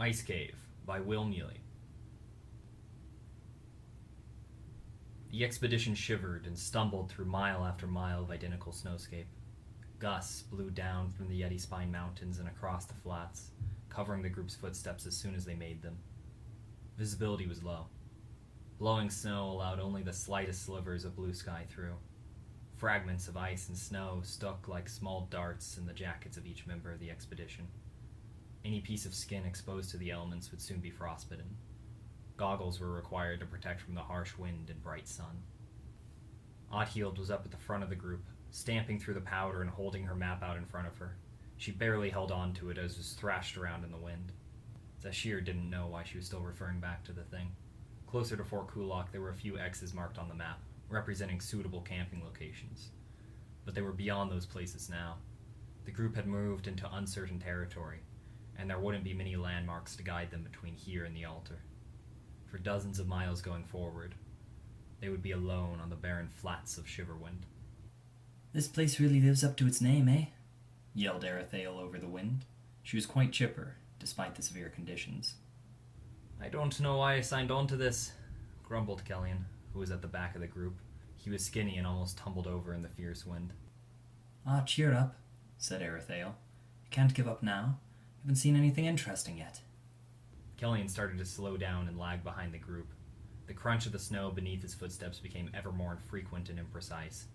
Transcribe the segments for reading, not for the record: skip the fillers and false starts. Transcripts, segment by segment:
Ice Cave by Will Mealy. The expedition shivered and stumbled through mile after mile of identical snowscape. Gusts blew down from the Yeti Spine Mountains and across the flats, covering the group's footsteps as soon as they made them. Visibility was low. Blowing snow allowed only the slightest slivers of blue sky through. Fragments of ice and snow stuck like small darts in the jackets of each member of the expedition. Any piece of skin exposed to the elements would soon be frostbitten. Goggles were required to protect from the harsh wind and bright sun. Audhild was up at the front of the group, stamping through the powder and holding her map out in front of her. She barely held on to it as it was thrashed around in the wind. Zashire didn't know why she was still referring back to the thing. Closer to Fort Kulak, there were a few X's marked on the map, representing suitable camping locations. But they were beyond those places now. The group had moved into uncertain territory, and there wouldn't be many landmarks to guide them between here and the altar. For dozens of miles going forward, they would be alone on the barren flats of Shiverwind. "This place really lives up to its name, eh?" yelled Aryth'ael over the wind. She was quite chipper, despite the severe conditions. "I don't know why I signed on to this," grumbled Kelian, who was at the back of the group. He was skinny and almost tumbled over in the fierce wind. Cheer up," said Aryth'ael. "You can't give up now. You haven't seen anything interesting yet." Kelian started to slow down and lag behind the group. The crunch of the snow beneath his footsteps became ever more infrequent and imprecise.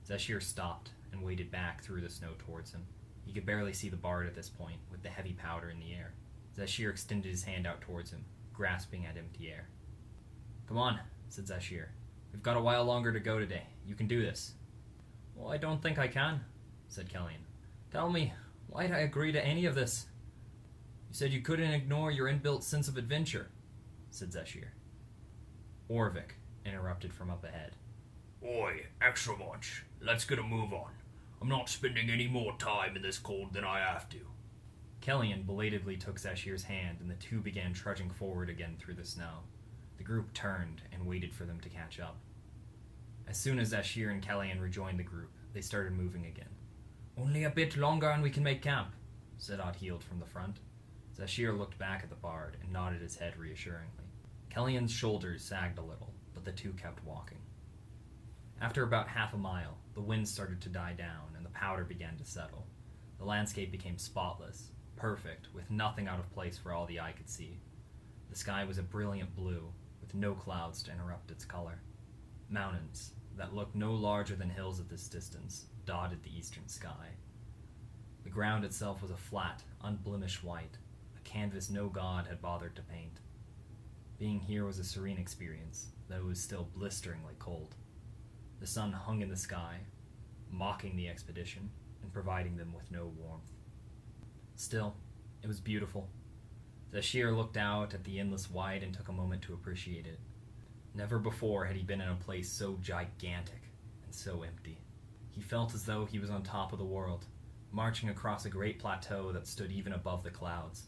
Zashire stopped and waded back through the snow towards him. He could barely see the bard at this point, with the heavy powder in the air. Zashire extended his hand out towards him, grasping at empty air. "Come on," said Zashire. "We've got a while longer to go today. You can do this." "Well, I don't think I can," said Kelian. "Tell me, why'd I agree to any of this?" "You said you couldn't ignore your inbuilt sense of adventure," said Zashire. Orivik interrupted from up ahead. "Oi, extra much. Let's get a move on. I'm not spending any more time in this cold than I have to." Kelian belatedly took Zashire's hand, and the two began trudging forward again through the snow. The group turned and waited for them to catch up. As soon as Zashire and Kelian rejoined the group, they started moving again. "Only a bit longer and we can make camp," said Audhild from the front. Zashire looked back at the bard and nodded his head reassuringly. Kelian's shoulders sagged a little, but the two kept walking. After about half a mile, the wind started to die down and the powder began to settle. The landscape became spotless, perfect, with nothing out of place for all the eye could see. The sky was a brilliant blue, with no clouds to interrupt its color. Mountains, that looked no larger than hills at this distance, dotted the eastern sky. The ground itself was a flat, unblemished white, a canvas no god had bothered to paint. Being here was a serene experience, though it was still blisteringly cold. The sun hung in the sky, mocking the expedition and providing them with no warmth. Still, it was beautiful. Zashire looked out at the endless white and took a moment to appreciate it. Never before had he been in a place so gigantic and so empty. He felt as though he was on top of the world, marching across a great plateau that stood even above the clouds.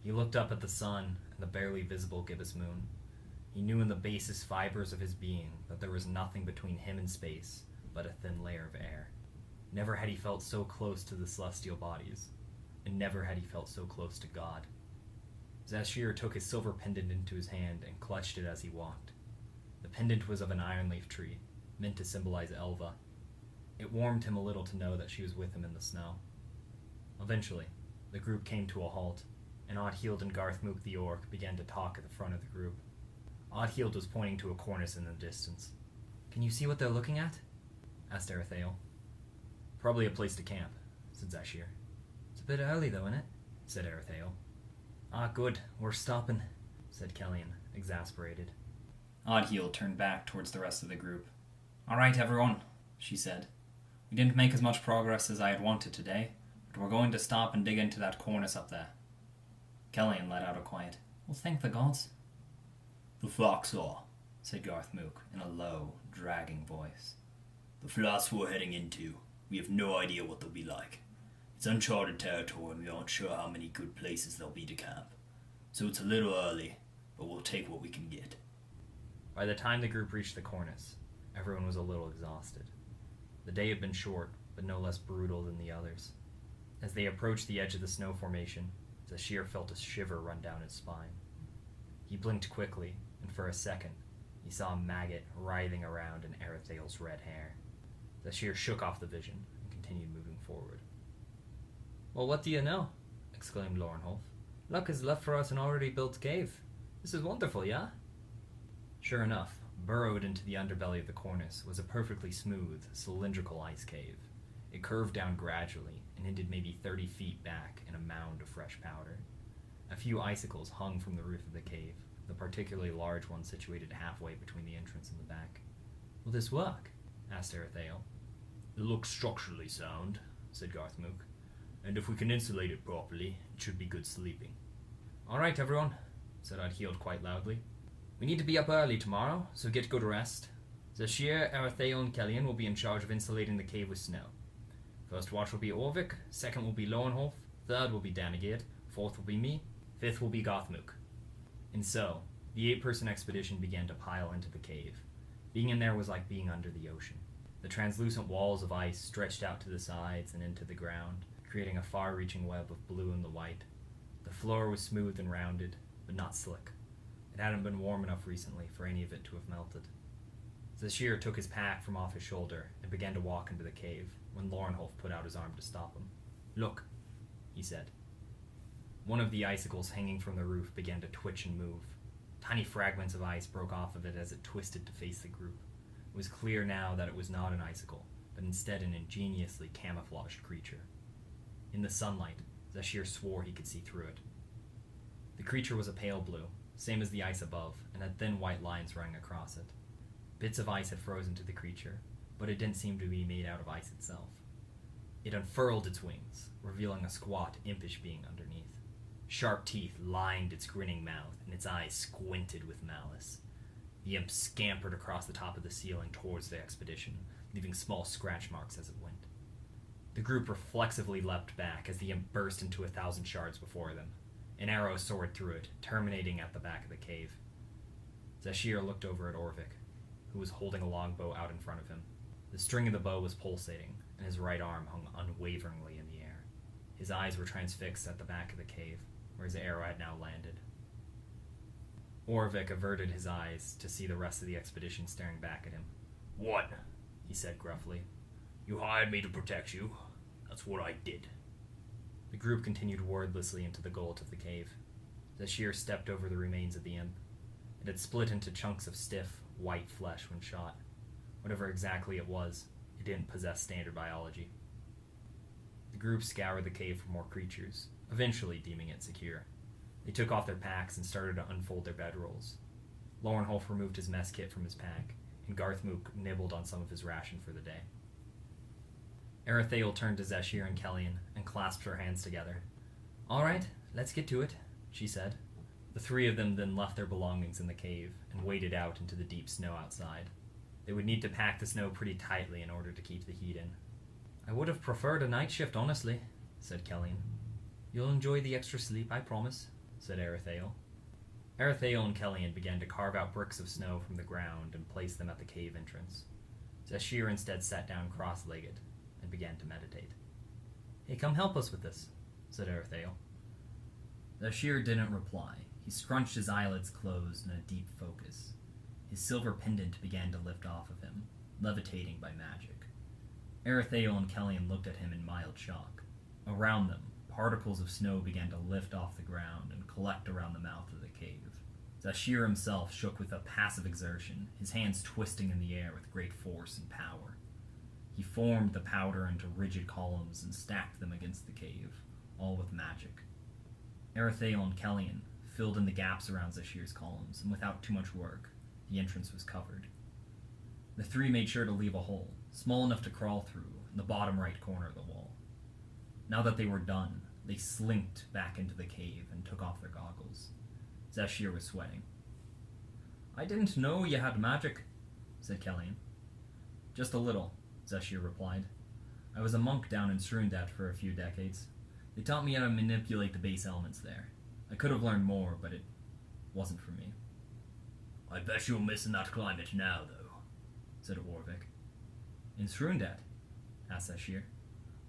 He looked up at the sun and the barely visible gibbous moon. He knew in the basest fibers of his being that there was nothing between him and space but a thin layer of air. Never had he felt so close to the celestial bodies, and never had he felt so close to God. Zashire took his silver pendant into his hand and clutched it as he walked. The pendant was of an ironleaf tree, meant to symbolize Elva. It warmed him a little to know that she was with him in the snow. Eventually, the group came to a halt, and Audhild and Garthmuuk the orc began to talk at the front of the group. Audhild was pointing to a cornice in the distance. "Can you see what they're looking at?" asked Aryth'ael. "Probably a place to camp," said Zashire. "It's a bit early though, isn't it?" said Aryth'ael. Good, we're stopping," said Kelian, exasperated. Audhild turned back towards the rest of the group. "All right, everyone," she said. "We didn't make as much progress as I had wanted today, but we're going to stop and dig into that cornice up there." Kelian let out a quiet, "Well, thank the gods." "The facts are," said Garthmuuk in a low, dragging voice, "the flats we're heading into, we have no idea what they'll be like. It's uncharted territory and we aren't sure how many good places there'll be to camp. So it's a little early, but we'll take what we can get." By the time the group reached the cornice, everyone was a little exhausted. The day had been short, but no less brutal than the others. As they approached the edge of the snow formation, Zashire felt a shiver run down his spine. He blinked quickly, and for a second, he saw a maggot writhing around in Aryth'ael's red hair. Zashire shook off the vision and continued moving forward. "Well, what do you know?" exclaimed Lorenjolf. "Luck has left for us an already built cave. This is wonderful, yeah?" Sure enough, burrowed into the underbelly of the cornice was a perfectly smooth, cylindrical ice cave. It curved down gradually and ended maybe 30 feet back in a mound of fresh powder. A few icicles hung from the roof of the cave, the particularly large one situated halfway between the entrance and the back. "Will this work?" asked Aryth'ael. "It looks structurally sound," said Garthmuuk, "and if we can insulate it properly, it should be good sleeping." "All right, everyone," said Audhild quite loudly. "We need to be up early tomorrow, so get good rest. Zashire, Aryth'ael, and Kelian will be in charge of insulating the cave with snow. First watch will be Orivik, second will be Lorenjolf, third will be Danigird, fourth will be me, fifth will be Garthmuuk." And so, the 8-person expedition began to pile into the cave. Being in there was like being under the ocean. The translucent walls of ice stretched out to the sides and into the ground, creating a far-reaching web of blue and the white. The floor was smooth and rounded, but not slick. It hadn't been warm enough recently for any of it to have melted. Zashire took his pack from off his shoulder and began to walk into the cave, when Lorenjolf put out his arm to stop him. "Look," he said. One of the icicles hanging from the roof began to twitch and move. Tiny fragments of ice broke off of it as it twisted to face the group. It was clear now that it was not an icicle, but instead an ingeniously camouflaged creature. In the sunlight, Zashire swore he could see through it. The creature was a pale blue, same as the ice above, and had thin white lines running across it. Bits of ice had frozen to the creature, but it didn't seem to be made out of ice itself. It unfurled its wings, revealing a squat, impish being underneath. Sharp teeth lined its grinning mouth, and its eyes squinted with malice. The imp scampered across the top of the ceiling towards the expedition, leaving small scratch marks as it went. The group reflexively leapt back as the imp burst into 1,000 shards before them. An arrow soared through it, terminating at the back of the cave. Zashire looked over at Orivik, who was holding a longbow out in front of him. The string of the bow was pulsating, and his right arm hung unwaveringly in the air. His eyes were transfixed at the back of the cave, where his arrow had now landed. Orivik averted his eyes to see the rest of the expedition staring back at him. "What?" he said gruffly. "You hired me to protect you. That's what I did." The group continued wordlessly into the gullet of the cave. Zashire stepped over the remains of the imp. It had split into chunks of stiff, white flesh when shot. Whatever exactly it was, it didn't possess standard biology. The group scoured the cave for more creatures, eventually deeming it secure. They took off their packs and started to unfold their bedrolls. Lorenjolf removed his mess kit from his pack, and Garthmuuk nibbled on some of his ration for the day. Aryth'ael turned to Zashire and Kelian and clasped her hands together. "All right, let's get to it," she said. The three of them then left their belongings in the cave and waded out into the deep snow outside. They would need to pack the snow pretty tightly in order to keep the heat in. "I would have preferred a night shift, honestly," said Kelian. "You'll enjoy the extra sleep, I promise," said Aryth'ael. Aryth'ael and Kelian began to carve out bricks of snow from the ground and place them at the cave entrance. Zashire instead sat down cross-legged and began to meditate. "Hey, come help us with this," said Aryth'ael. Zashire didn't reply. He scrunched his eyelids closed in a deep focus. His silver pendant began to lift off of him, levitating by magic. Aryth'ael and Kelian looked at him in mild shock. Around them, particles of snow began to lift off the ground and collect around the mouth of the cave. Zashire himself shook with a passive exertion, his hands twisting in the air with great force and power. He formed the powder into rigid columns and stacked them against the cave, all with magic. Aryth'ael and Kelian filled in the gaps around Zashire's columns, and without too much work, the entrance was covered. The three made sure to leave a hole, small enough to crawl through, in the bottom right corner of the wall. Now that they were done, they slinked back into the cave and took off their goggles. Zashire was sweating. "I didn't know you had magic," said Kelian. "Just a little," Zashire replied. "I was a monk down in Sudurland for a few decades. They taught me how to manipulate the base elements there. I could have learned more, but it wasn't for me." "I bet you're missing that climate now, though," said Orivik. "In Sudurland?" asked Zashire.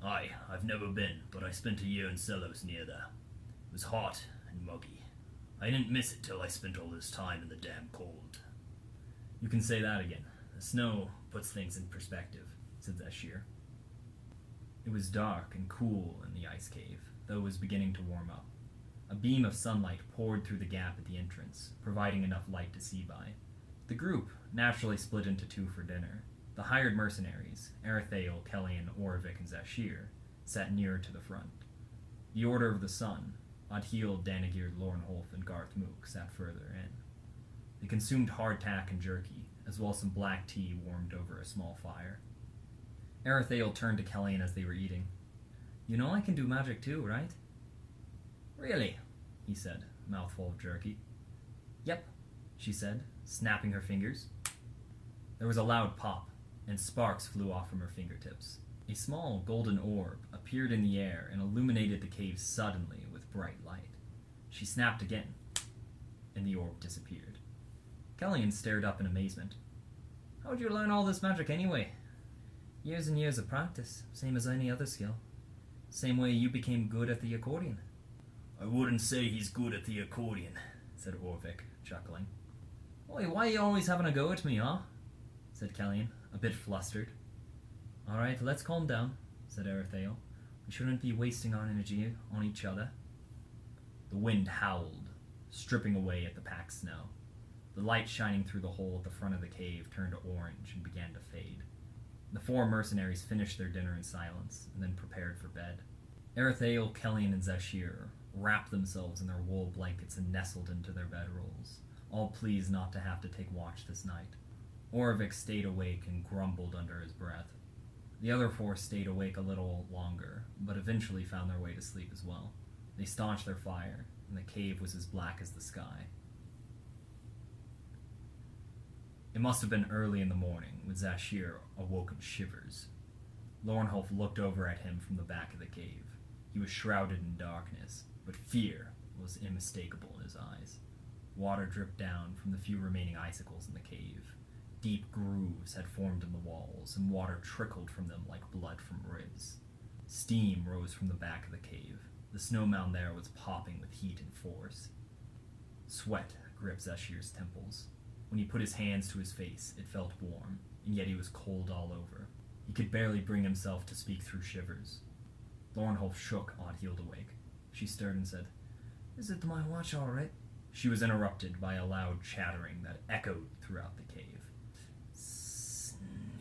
"Aye, I've never been, but I spent a year in Selos near there. was hot and muggy. I didn't miss it till I spent all this time in the damn cold. You can say that again. The snow puts things in perspective, said Zashire. It was dark and cool in the ice cave, though it was beginning to warm up. A beam of sunlight poured through the gap at the entrance, providing enough light to see by. The group naturally split into two for dinner. The hired mercenaries, Aryth'ael, Kelian, Orivik, and Zashire, sat nearer to the front. The Order of the Sun, Audhild, Danigird, Lorenjolf, and Garthmuuk sat further in. They consumed hardtack and jerky, as well as some black tea warmed over a small fire. Aryth'ael turned to Kelian as they were eating. You know I can do magic too, right? Really? He said, a mouthful of jerky. Yep, she said, snapping her fingers. There was a loud pop, and sparks flew off from her fingertips. A small golden orb appeared in the air and illuminated the cave suddenly with bright light. She snapped again, and the orb disappeared. Kelian stared up in amazement. How'd you learn all this magic anyway? Years and years of practice, same as any other skill. Same way you became good at the accordion. I wouldn't say he's good at the accordion, said Orivik, chuckling. Oi, why are you always having a go at me, huh? Said Kelian, a bit flustered. All right, let's calm down, said Aryth'ael. We shouldn't be wasting our energy on each other. The wind howled, stripping away at the packed snow. The light shining through the hole at the front of the cave turned orange and began to fade. The four mercenaries finished their dinner in silence and then prepared for bed. Aryth'ael, Kelian, and Zashire wrapped themselves in their wool blankets and nestled into their bedrolls, all pleased not to have to take watch this night. Orivik stayed awake and grumbled under his breath. The other four stayed awake a little longer, but eventually found their way to sleep as well. They staunched their fire, and the cave was as black as the sky. It must have been early in the morning when Zashire awoke in shivers. Lorenjolf looked over at him from the back of the cave. He was shrouded in darkness, but fear was unmistakable in his eyes. Water dripped down from the few remaining icicles in the cave. Deep grooves had formed in the walls, and water trickled from them like blood from ribs. Steam rose from the back of the cave. The snow mound there was popping with heat and force. Sweat gripped Zashire's temples. When he put his hands to his face, it felt warm, and yet he was cold all over. He could barely bring himself to speak through shivers. Lorenjolf shook Audhild awake. She stirred and said, Is it my watch all right? She was interrupted by a loud chattering that echoed throughout the cave.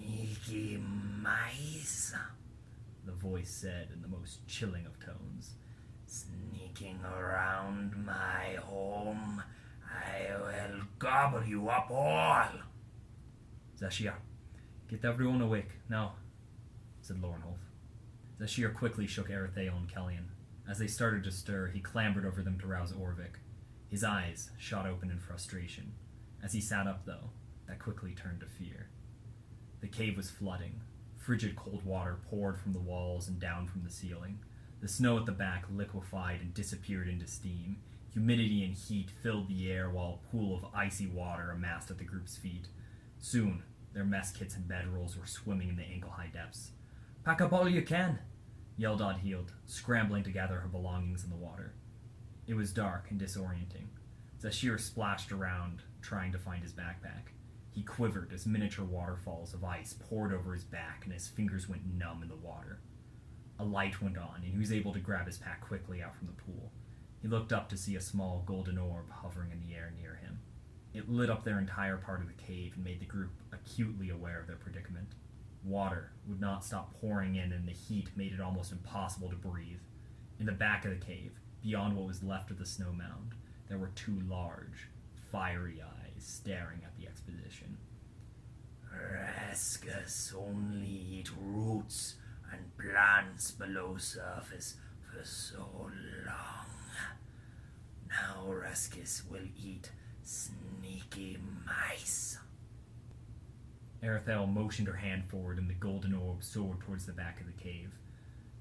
Sneaky mice, the voice said in the most chilling of tones. Sneaking around my home, I will gobble you up all. Zashire, get everyone awake, now, said Lorenjolf. Zashire quickly shook Aryth'ael and Kelian. As they started to stir, he clambered over them to rouse Orivik. His eyes shot open in frustration. As he sat up, though, that quickly turned to fear. The cave was flooding. Frigid cold water poured from the walls and down from the ceiling. The snow at the back liquefied and disappeared into steam. Humidity and heat filled the air while a pool of icy water amassed at the group's feet. Soon, their mess kits and bedrolls were swimming in the ankle-high depths. Pack up all you can, yelled Audhild, scrambling to gather her belongings in the water. It was dark and disorienting. Zashire splashed around, trying to find his backpack. He quivered as miniature waterfalls of ice poured over his back and his fingers went numb in the water. A light went on, and he was able to grab his pack quickly out from the pool. He looked up to see a small golden orb hovering in the air near him. It lit up their entire part of the cave and made the group acutely aware of their predicament. Water would not stop pouring in, and the heat made it almost impossible to breathe. In the back of the cave, beyond what was left of the snow mound, there were two large, fiery eyes staring at the expedition. Rascals only eat roots and plants below surface for so long. Now Rascals will eat sneaky mice. Aryth'ael motioned her hand forward, and the golden orb soared towards the back of the cave.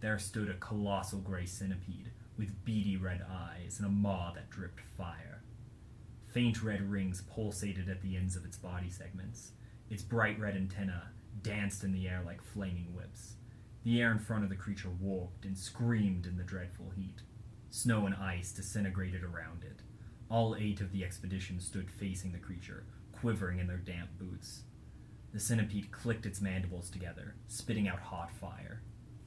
There stood a colossal gray centipede with beady red eyes and a maw that dripped fire. Faint red rings pulsated at the ends of its body segments. Its bright red antennae danced in the air like flaming whips. The air in front of the creature warped and screamed in the dreadful heat. Snow and ice disintegrated around it. All 8 of the expedition stood facing the creature, quivering in their damp boots. The centipede clicked its mandibles together, spitting out hot fire.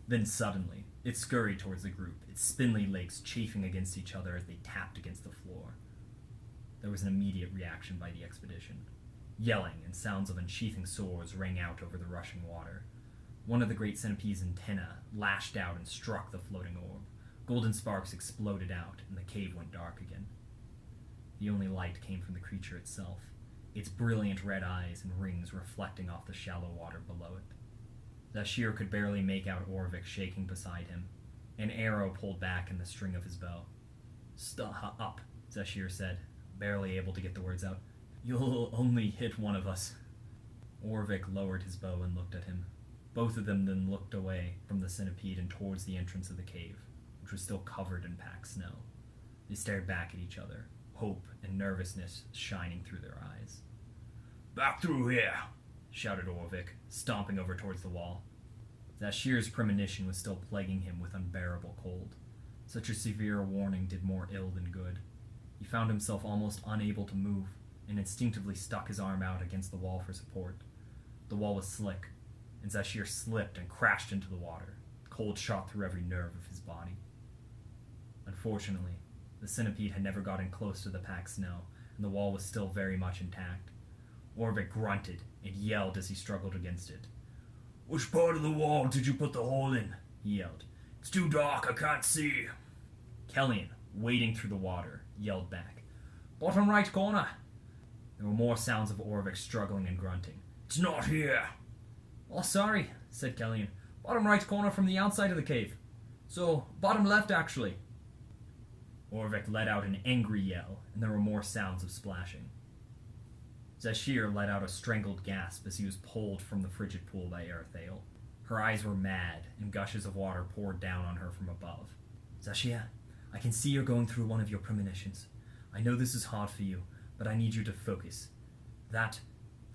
Then suddenly, it scurried towards the group, its spindly legs chafing against each other as they tapped against the floor. There was an immediate reaction by the expedition. Yelling and sounds of unsheathing swords rang out over the rushing water. One of the great centipede's antennae lashed out and struck the floating orb. Golden sparks exploded out, and the cave went dark again. The only light came from the creature itself, its brilliant red eyes and rings reflecting off the shallow water below it. Zashire could barely make out Orivik shaking beside him. An arrow pulled back in the string of his bow. "Stop," Zashire said, barely able to get the words out. "You'll only hit one of us." Orivik lowered his bow and looked at him. Both of them then looked away from the centipede and towards the entrance of the cave, which was still covered in packed snow. They stared back at each other, hope and nervousness shining through their eyes. "Back through here!" shouted Orivik, stomping over towards the wall. Zashire's premonition was still plaguing him with unbearable cold. Such a severe warning did more ill than good. He found himself almost unable to move, and instinctively stuck his arm out against the wall for support. The wall was slick, and Zashire slipped and crashed into the water. Cold shot through every nerve of his body. Unfortunately, the centipede had never gotten close to the packed snow, and the wall was still very much intact. Orivik grunted and yelled as he struggled against it. "Which part of the wall did you put the hole in?" he yelled. "It's too dark, I can't see." Kelian, wading through the water, yelled back, "Bottom right corner." There were more sounds of Orivik struggling and grunting. "It's not here." "Oh, sorry," said Kelian. "Bottom right corner from the outside of the cave. So, bottom left, actually." Orivik let out an angry yell, and there were more sounds of splashing. Zashire let out a strangled gasp as he was pulled from the frigid pool by Aryth'ael. Her eyes were mad, and gushes of water poured down on her from above. "Zashire, I can see you're going through one of your premonitions. I know this is hard for you, but I need you to focus. That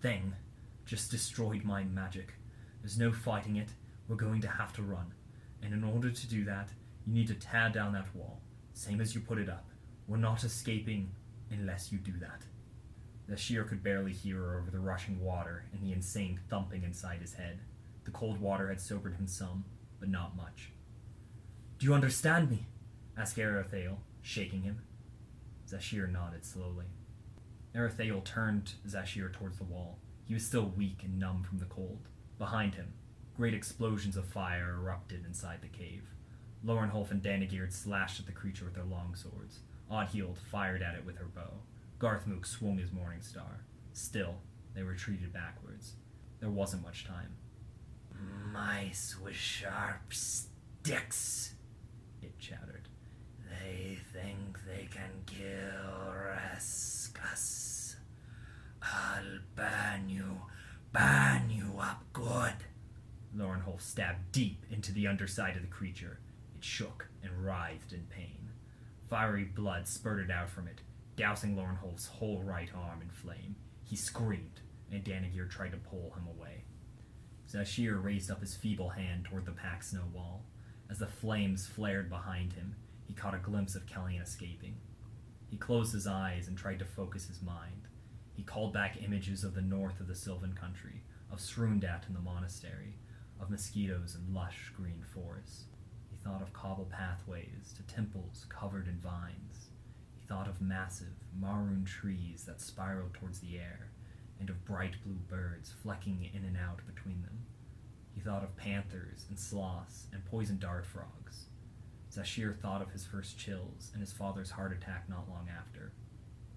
thing just destroyed my magic. There's no fighting it. We're going to have to run. And in order to do that, you need to tear down that wall, same as you put it up. We're not escaping unless you do that." Zashire could barely hear her over the rushing water and the insane thumping inside his head. The cold water had sobered him some, but not much. "Do you understand me?" asked Aryth'ael, shaking him. Zashire nodded slowly. Aryth'ael turned Zashire towards the wall. He was still weak and numb from the cold. Behind him, great explosions of fire erupted inside the cave. Lorenjolf and Danigird slashed at the creature with their long swords. Audhild fired at it with her bow. Garthmuuk swung his morning star. Still, they retreated backwards. There wasn't much time. "Mice with sharp sticks," it chattered. "They think they can kill us. I'll burn you up good." Lorenjolf stabbed deep into the underside of the creature. It shook and writhed in pain. Fiery blood spurted out from it, dousing Lorenjolf's whole right arm in flame. He screamed, and Danigird tried to pull him away. Zashire raised up his feeble hand toward the packed snow wall. As the flames flared behind him, he caught a glimpse of Kelian escaping. He closed his eyes and tried to focus his mind. He called back images of the north of the Sylvan country, of Srundat and the monastery, of mosquitoes and lush green forests. He thought of cobble pathways to temples covered in vines. He thought of massive, maroon trees that spiraled towards the air, and of bright blue birds flecking in and out between them. He thought of panthers and sloths and poison dart frogs. Zashire thought of his first chills and his father's heart attack not long after.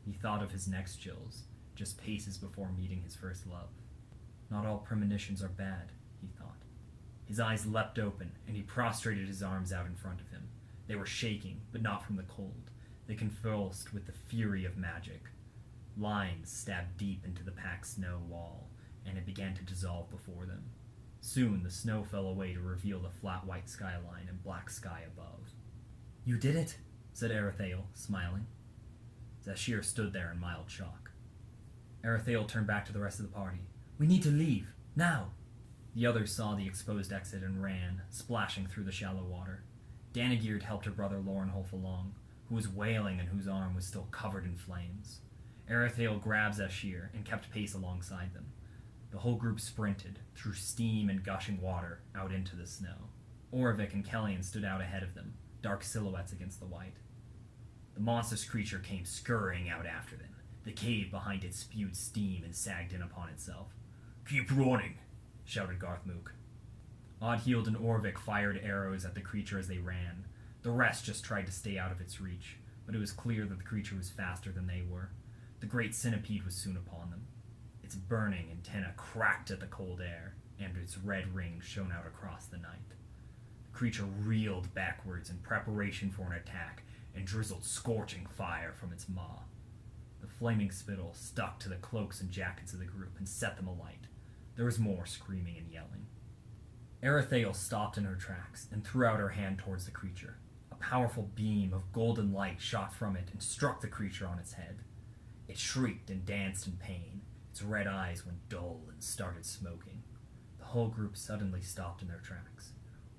He thought of his next chills, just paces before meeting his first love. Not all premonitions are bad, he thought. His eyes leapt open, and he prostrated his arms out in front of him. They were shaking, but not from the cold. They convulsed with the fury of magic. Lines stabbed deep into the packed snow wall, and it began to dissolve before them. Soon the snow fell away to reveal the flat white skyline and black sky above. "You did it," said Aryth'ael, smiling. Zashire stood there in mild shock. Aryth'ael turned back to the rest of the party. "We need to leave, now." The others saw the exposed exit and ran, splashing through the shallow water. Danigird helped her brother Lorenjolf along, who was wailing and whose arm was still covered in flames. Aryth'ael grabbed Zashire and kept pace alongside them. The whole group sprinted, through steam and gushing water, out into the snow. Orivik and Kelian stood out ahead of them, dark silhouettes against the white. The monstrous creature came scurrying out after them. The cave behind it spewed steam and sagged in upon itself. Keep running, shouted Garthmuuk. Audhild and Orivik fired arrows at the creature as they ran. The rest just tried to stay out of its reach, but it was clear that the creature was faster than they were. The great centipede was soon upon them. Its burning antenna cracked at the cold air, and its red ring shone out across the night. The creature reeled backwards in preparation for an attack and drizzled scorching fire from its maw. The flaming spittle stuck to the cloaks and jackets of the group and set them alight. There was more screaming and yelling. Aryth'ael stopped in her tracks and threw out her hand towards the creature. A powerful beam of golden light shot from it and struck the creature on its head. It shrieked and danced in pain. Its red eyes went dull and started smoking. The whole group suddenly stopped in their tracks.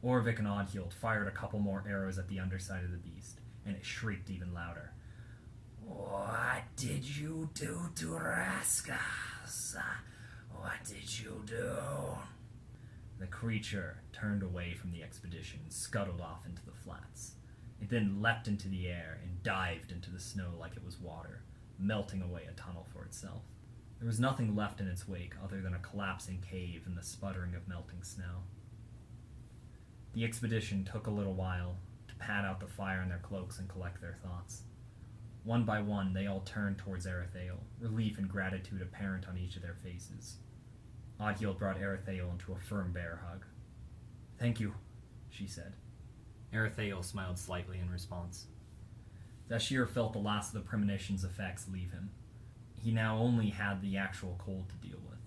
Orivik and Audhild fired a couple more arrows at the underside of the beast, and it shrieked even louder. What did you do to rascals? What did you do? The creature turned away from the expedition and scuttled off into the flats. It then leapt into the air and dived into the snow like it was water, melting away a tunnel for itself. There was nothing left in its wake other than a collapsing cave and the sputtering of melting snow. The expedition took a little while to pad out the fire in their cloaks and collect their thoughts. One by one, they all turned towards Aryth'ael, relief and gratitude apparent on each of their faces. Audhild brought Aryth'ael into a firm bear hug. "Thank you," she said. Aryth'ael smiled slightly in response. Zashire felt the last of the premonition's effects leave him. He now only had the actual cold to deal with.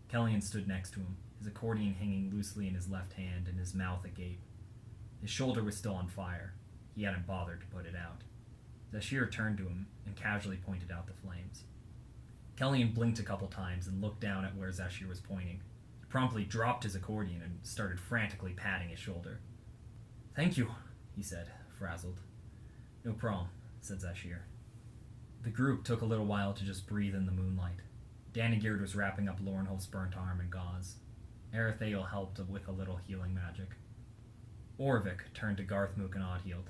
Kelian stood next to him, his accordion hanging loosely in his left hand and his mouth agape. His shoulder was still on fire. He hadn't bothered to put it out. Zashire turned to him and casually pointed out the flames. Kelian blinked a couple times and looked down at where Zashire was pointing. He promptly dropped his accordion and started frantically patting his shoulder. "Thank you," he said, frazzled. "No problem," said Zashire. The group took a little while to just breathe in the moonlight. Danigird was wrapping up Lorenjolf's burnt arm in gauze. Aryth'ael helped with a little healing magic. Orivik turned to Garthmuuk and Audhild.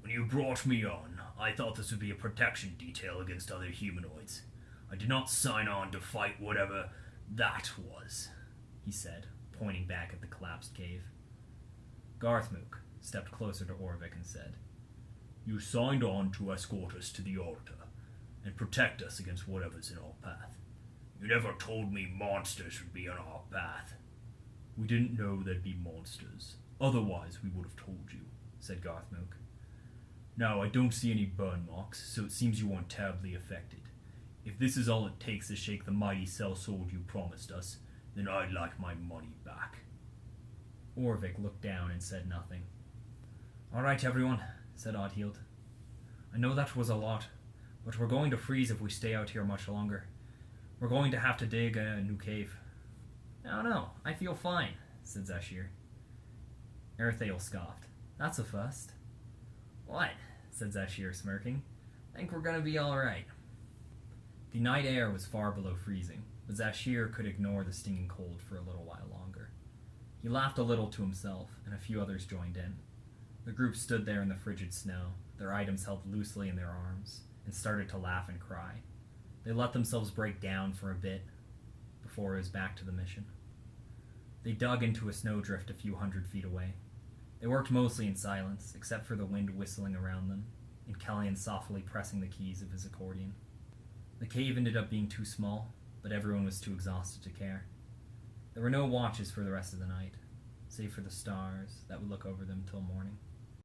When you brought me on, I thought this would be a protection detail against other humanoids. I did not sign on to fight whatever that was, he said, pointing back at the collapsed cave. Garthmuuk stepped closer to Orivik and said, You signed on to escort us to the altar and protect us against whatever's in our path. You never told me monsters would be on our path. We didn't know there'd be monsters. Otherwise we would have told you, said Garthmuuk. Now, I don't see any burn marks, so it seems you weren't terribly affected. If this is all it takes to shake the mighty sellsword you promised us, then I'd like my money back. Orivik looked down and said nothing. All right, everyone, said Audhild. I know that was a lot, but we're going to freeze if we stay out here much longer. We're going to have to dig a new cave. No, I feel fine, said Zashire. Aryth'ael scoffed. That's a first. What? Said Zashire, smirking. Think we're gonna be alright. The night air was far below freezing, but Zashire could ignore the stinging cold for a little while longer. He laughed a little to himself, and a few others joined in. The group stood there in the frigid snow, their items held loosely in their arms, and started to laugh and cry. They let themselves break down for a bit, before it was back to the mission. They dug into a snowdrift a few hundred feet away. They worked mostly in silence, except for the wind whistling around them, and Kelian softly pressing the keys of his accordion. The cave ended up being too small, but everyone was too exhausted to care. There were no watches for the rest of the night, save for the stars that would look over them till morning.